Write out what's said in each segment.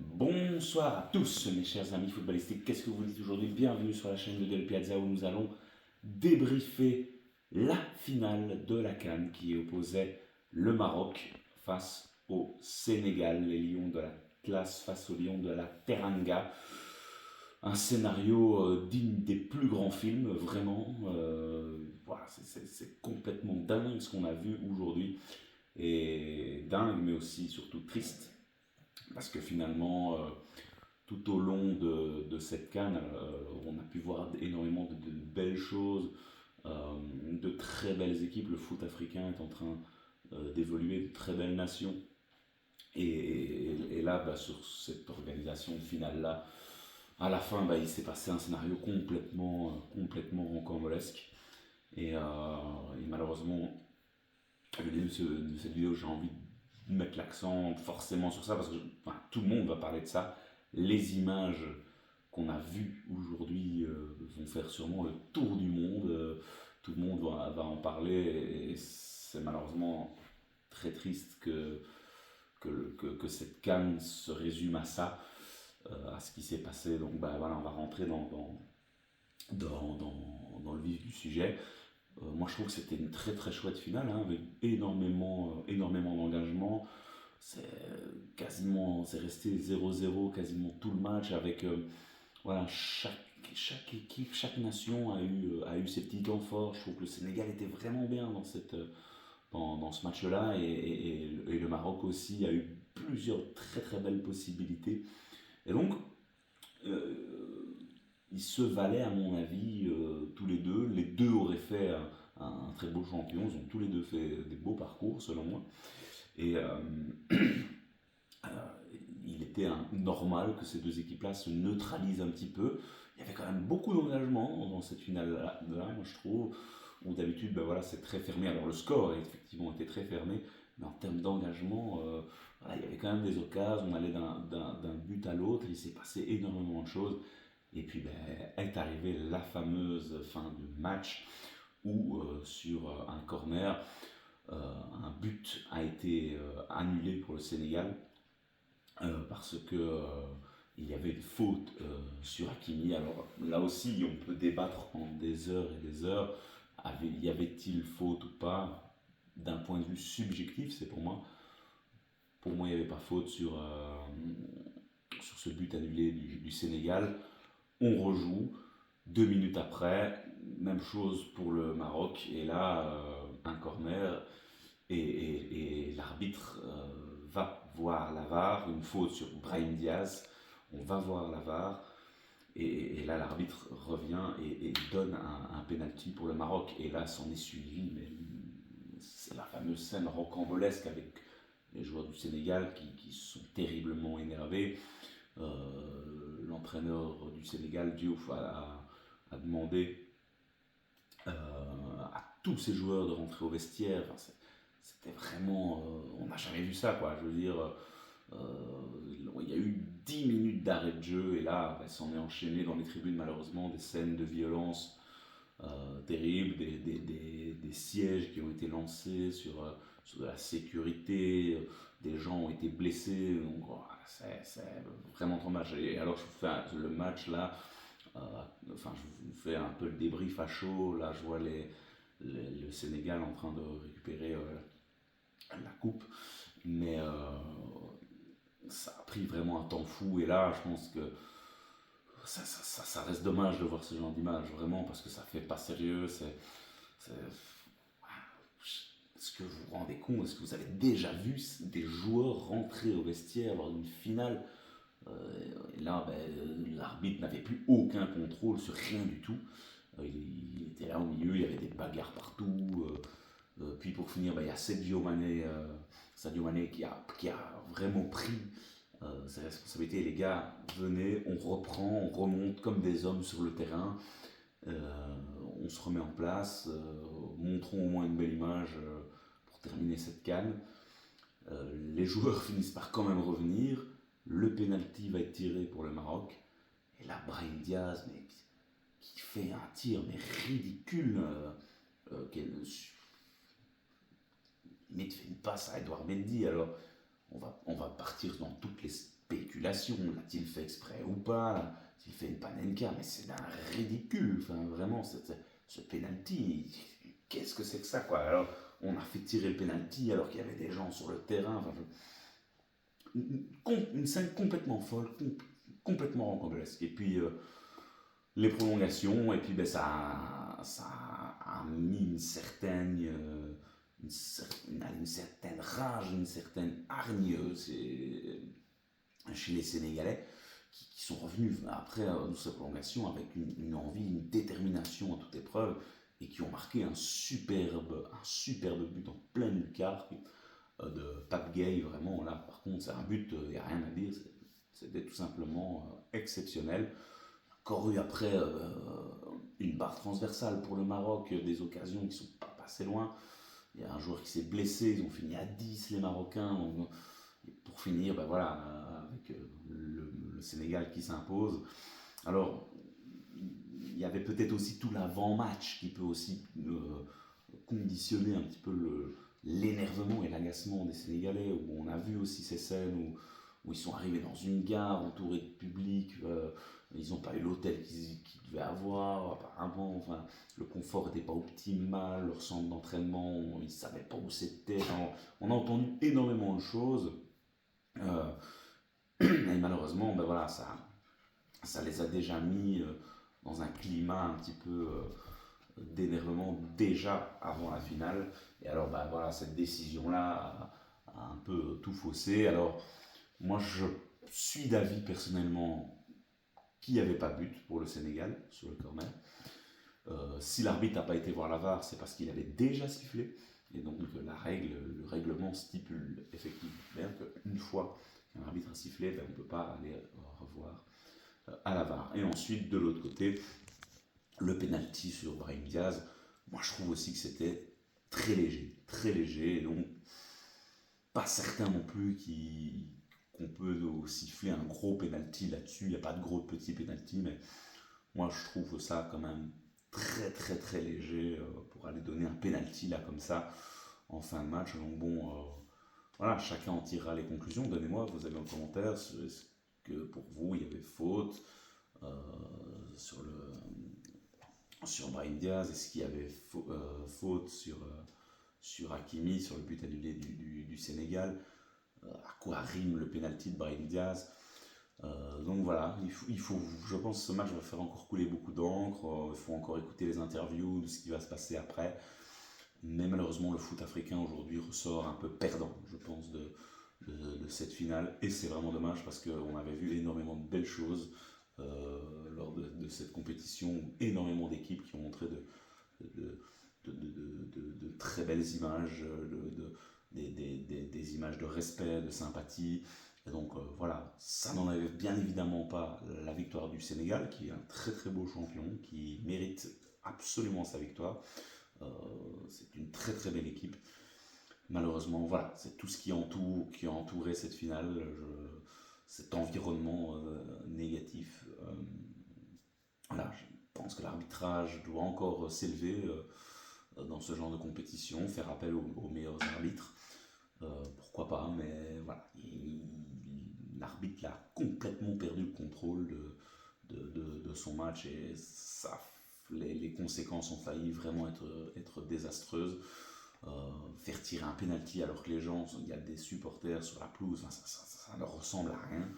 Bonsoir à tous mes chers amis footballistiques, qu'est-ce que vous dites aujourd'hui? Bienvenue sur la chaîne de Del Piazza où nous allons débriefer la finale de la CAN qui opposait le Maroc face au Sénégal, les Lions de la classe face aux Lions de la Teranga. Un scénario digne des plus grands films, vraiment. Voilà, c'est complètement dingue ce qu'on a vu aujourd'hui. Et dingue, mais aussi surtout triste. Parce que finalement, tout au long de cette CAN, on a pu voir énormément de belles choses, de très belles équipes. Le foot africain est en train d'évoluer, de très belles nations. Et là, sur cette organisation finale-là, à la fin, il s'est passé un scénario complètement rocambolesque. Et malheureusement, au début de cette vidéo, j'ai envie de mettre l'accent forcément sur ça parce que tout le monde va parler de ça. Les images qu'on a vues aujourd'hui vont faire sûrement le tour du monde. Tout le monde va en parler et c'est malheureusement très triste que cette CAN se résume à ça, à ce qui s'est passé. Donc voilà, on va rentrer dans le vif du sujet. Moi, je trouve que c'était une très très chouette finale, hein, avec énormément d'engagement. C'est resté 0-0 quasiment tout le match, avec voilà, chaque équipe, chaque nation a eu ses petits temps forts. Je trouve que le Sénégal était vraiment bien dans ce match-là, et le Maroc aussi a eu plusieurs très très belles possibilités. Et donc, ils se valaient, à mon avis, tous les deux. Les deux auraient fait un très beau champion. Ils ont tous les deux fait des beaux parcours, selon moi. Et euh, il était normal que ces deux équipes-là se neutralisent un petit peu. Il y avait quand même beaucoup d'engagement dans cette finale-là, moi je trouve, où d'habitude, voilà, c'est très fermé. Alors le score, effectivement, était très fermé, mais en termes d'engagement, voilà, il y avait quand même des occasions. On allait d'un but à l'autre. Il s'est passé énormément de choses. Et puis est arrivée la fameuse fin de match où sur un corner, un but a été annulé pour le Sénégal parce que il y avait une faute sur Hakimi. Alors là aussi, on peut débattre pendant des heures et des heures. Y avait-il faute ou pas? D'un point de vue subjectif, c'est pour moi. Pour moi, il n'y avait pas faute sur ce but annulé du Sénégal. On rejoue. 2 minutes après, même chose pour le Maroc. Et là, un corner. Et l'arbitre va voir la VAR, une faute sur Brahim Diaz. On va voir la VAR. Et là, l'arbitre revient et donne un penalty pour le Maroc. Et là, s'en est suivi, mais c'est la fameuse scène rocambolesque avec les joueurs du Sénégal qui sont terriblement énervés. L'entraîneur du Sénégal, Diouf, a demandé à tous ses joueurs de rentrer au vestiaire. Enfin, c'était vraiment. On n'a jamais vu ça, quoi. Je veux dire, il y a eu 10 minutes d'arrêt de jeu, et là, s'en est enchaîné dans les tribunes, malheureusement, des scènes de violence terribles, des sièges qui ont été lancés sur de la sécurité, des gens ont été blessés. Donc, voilà, c'est vraiment trop dommage. Et alors, je vous fais le match là. Enfin, je vous fais un peu le débrief à chaud. Là, je vois le Sénégal en train de récupérer la coupe. Mais ça a pris vraiment un temps fou. Et là, je pense que ça reste dommage de voir ce genre d'image, vraiment, parce que ça fait pas sérieux. Est-ce que vous vous rendez compte? Est-ce que vous avez déjà vu des joueurs rentrer au vestiaire lors d'une finale? Et là, l'arbitre n'avait plus aucun contrôle sur rien du tout. Il était là au milieu, il y avait des bagarres partout. Puis pour finir, il y a Sadio Mané qui a vraiment pris ses responsabilités. Les gars, venez, on reprend, on remonte comme des hommes sur le terrain. On se remet en place. Montrons au moins une belle image pour terminer cette CAN. Les joueurs finissent par quand même revenir. Le penalty va être tiré pour le Maroc. Et là, Brahim Diaz, qui fait un tir mais ridicule, limite fait une passe à Edouard Mendy. Alors, on va partir dans toutes les spéculations manipulation, l'a-t-il fait exprès ou pas, l'a-t-il fait une panenka, mais c'est d'un ridicule, enfin vraiment, ce penalty, qu'est-ce que c'est que ça, quoi? Alors, on a fait tirer le penalty alors qu'il y avait des gens sur le terrain, enfin, une scène complètement folle, complètement rocambolesque. Et puis, les prolongations, et puis ben, ça a mis une certaine rage, une certaine hargne chez les Sénégalais, qui sont revenus après ces prolongations avec une envie, une détermination à toute épreuve, et qui ont marqué un superbe but en pleine lucarne de Pape Gay, vraiment là, par contre, c'est un but, il n'y a rien à dire, c'était tout simplement exceptionnel. Encore eu après une barre transversale pour le Maroc, des occasions qui ne sont pas passées loin. Il y a un joueur qui s'est blessé, ils ont fini à 10 les Marocains. Et pour finir, ben voilà, avec le Sénégal qui s'impose. Alors, il y avait peut-être aussi tout l'avant-match qui peut aussi conditionner un petit peu l'énervement et l'agacement des Sénégalais, où on a vu aussi ces scènes où ils sont arrivés dans une gare entourés de public, ils n'ont pas eu l'hôtel qu'ils devaient avoir, apparemment, enfin, le confort n'était pas optimal, leur centre d'entraînement, ils ne savaient pas où c'était, enfin, on a entendu énormément de choses, euh, et malheureusement, ben voilà, ça les a déjà mis dans un climat un petit peu d'énervement déjà avant la finale. Et alors, bah, voilà, cette décision-là a un peu tout faussé. Alors, moi, je suis d'avis personnellement qu'il n'y avait pas but pour le Sénégal sur le corner. Si l'arbitre n'a pas été voir la VAR, c'est parce qu'il avait déjà sifflé. Et donc, le règlement stipule effectivement qu'une fois qu'un arbitre a sifflé, ben, on ne peut pas aller revoir à la VAR. Et ensuite, de l'autre côté, le penalty sur Brahim Diaz, moi je trouve aussi que c'était très léger, donc pas certain non plus qu'on peut siffler un gros penalty là-dessus, il n'y a pas de gros petit penalty, mais moi je trouve ça quand même très léger pour aller donner un penalty là comme ça en fin de match, donc bon, voilà, chacun en tirera les conclusions, donnez-moi vos avis en commentaire, est-ce que pour vous il y avait faute euh, sur Brahim Diaz, est-ce qu'il y avait faute sur Hakimi, sur le but annulé du Sénégal, à quoi rime le penalty de Brahim Diaz. Donc voilà, je pense que ce match va faire encore couler beaucoup d'encre, il faut encore écouter les interviews de ce qui va se passer après, mais malheureusement le foot africain aujourd'hui ressort un peu perdant, je pense, de cette finale, et c'est vraiment dommage parce qu'on avait vu énormément de belles choses lors de cette compétition, énormément d'équipes qui ont montré de très belles images, des images de respect, de sympathie. Et donc voilà, ça n'enlève bien évidemment pas la victoire du Sénégal, qui est un très beau champion, qui mérite absolument sa victoire. C'est une très belle équipe. Malheureusement, voilà, c'est tout ce qui a entouré cette finale, cet environnement négatif. Voilà, je pense que l'arbitrage doit encore s'élever dans ce genre de compétition, faire appel aux meilleurs arbitres. Pourquoi pas, mais voilà, l'arbitre a complètement perdu le contrôle de son match et les conséquences ont failli vraiment être désastreuses. Faire tirer un penalty alors que il y a des supporters sur la pelouse, ça ne ressemble à rien.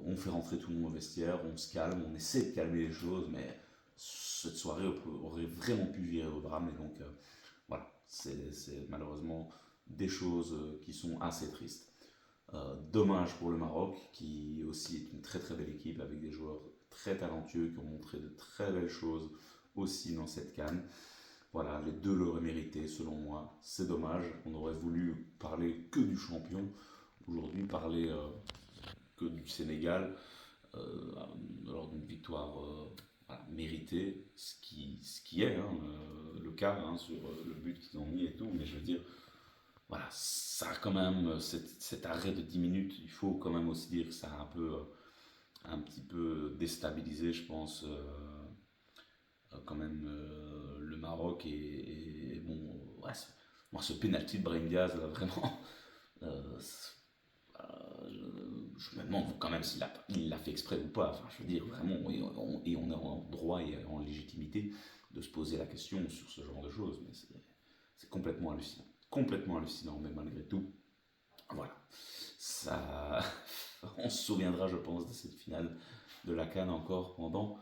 On fait rentrer tout le monde au vestiaire, on se calme, on essaie de calmer les choses, mais cette soirée aurait vraiment pu virer au drame. Et donc voilà, c'est malheureusement des choses qui sont assez tristes. Dommage pour le Maroc, qui aussi est une très belle équipe avec des joueurs très talentueux qui ont montré de très belles choses aussi dans cette CAN. Voilà, les deux l'auraient mérité selon moi. C'est dommage, on aurait voulu parler que du champion. Aujourd'hui, parler que du Sénégal lors d'une victoire voilà, méritée, ce qui est hein, le cas hein, sur le but qu'ils ont mis et tout, mais je veux dire, voilà, ça a quand même, cet arrêt de 10 minutes, il faut quand même aussi dire que ça a un petit peu déstabilisé, je pense, quand même le Maroc et bon, ouais, moi ce penalty de Brahim Diaz, là, vraiment, euh, je me demande quand même s'il il l'a fait exprès ou pas. Enfin, je veux dire, vraiment, et on est en droit et en légitimité de se poser la question sur ce genre de choses. Mais c'est complètement hallucinant. Complètement hallucinant, mais malgré tout, voilà. Ça, on se souviendra, je pense, de cette finale de la CAN encore pendant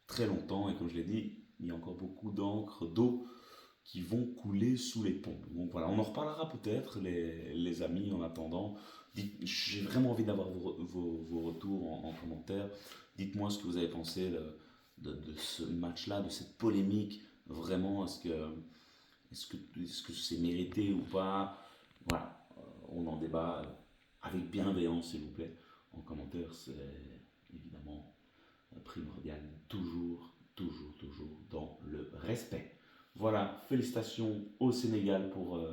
très longtemps. Et comme je l'ai dit, il y a encore beaucoup d'encre, d'eau qui vont couler sous les ponts. Donc voilà, on en reparlera peut-être, les amis, en attendant. J'ai vraiment envie d'avoir vos retours en commentaire. Dites-moi ce que vous avez pensé de ce match-là, de cette polémique. Vraiment, est-ce que c'est mérité ou pas? Voilà, on en débat avec bienveillance, s'il vous plaît. En commentaire, c'est évidemment primordial. Toujours, toujours, toujours dans le respect. Voilà, félicitations au Sénégal pour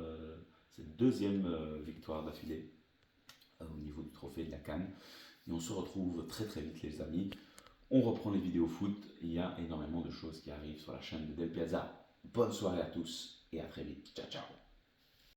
cette deuxième victoire d'affilée au niveau du trophée de la CAN. Et on se retrouve très très vite les amis. On reprend les vidéos foot. Il y a énormément de choses qui arrivent sur la chaîne de Del Piazza. Bonne soirée à tous et à très vite. Ciao ciao.